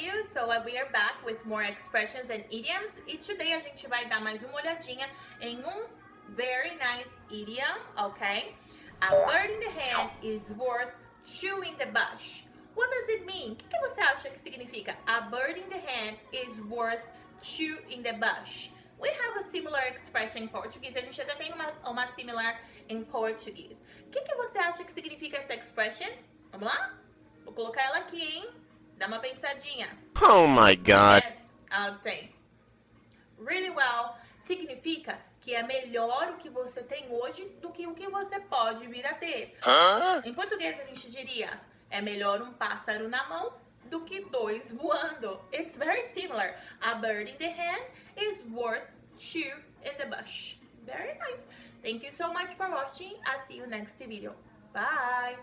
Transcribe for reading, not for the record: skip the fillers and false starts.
you? So we are back with more expressions and idioms. E today a gente vai dar mais uma olhadinha em very nice idiom, ok? A bird in the hand is worth two in the bush. What does it mean? O que você acha que significa? A bird in the hand is worth two in the bush. We have a similar expression em português. A gente até tem uma similar em português. O que você acha que significa essa expression? Vamos lá? Vou colocar ela aqui, hein? Dá uma pensadinha. Oh my God. Yes, I would say. Really well. Significa que é melhor o que você tem hoje do que o que você pode vir a ter. Em português a gente diria, é melhor um pássaro na mão do que dois voando. It's very similar. A bird in the hand is worth two in the bush. Very nice. Thank you so much for watching. I'll see you next video. Bye.